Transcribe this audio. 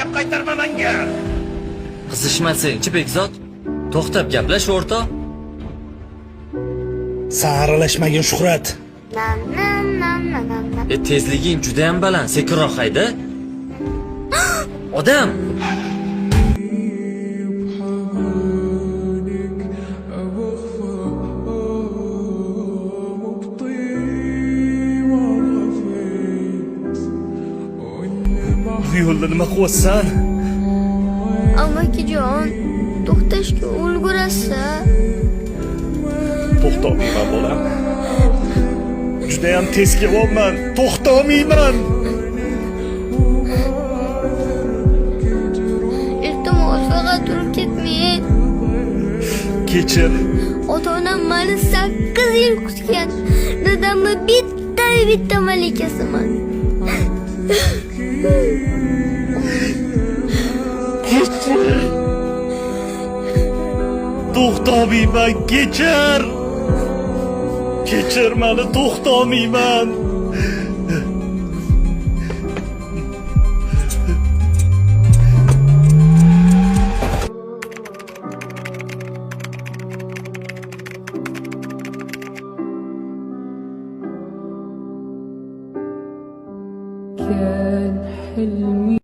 gap qaytarma menga. Qizishmasang-chi Bekzod. To'xtab gaplash o'rtoq. Sa'ralashmagin Shuhrat. Tezliging juda ham baland, sekinroq hayda. Odam. Bu yo'lda nima qilyapsan? Amakijon, to'xtashga ulgurasa. To'xtamayman bolam. Juda ham tez kelyapman. To'xtamayman. Iltimos, faqat turib ketmang. Kechir. Ota-onam meni 8 yil kutgan. Dadamni bitta malikasiman. To'xtamayman, kechir. Kechir meni, to'xtamayman. كان حلمي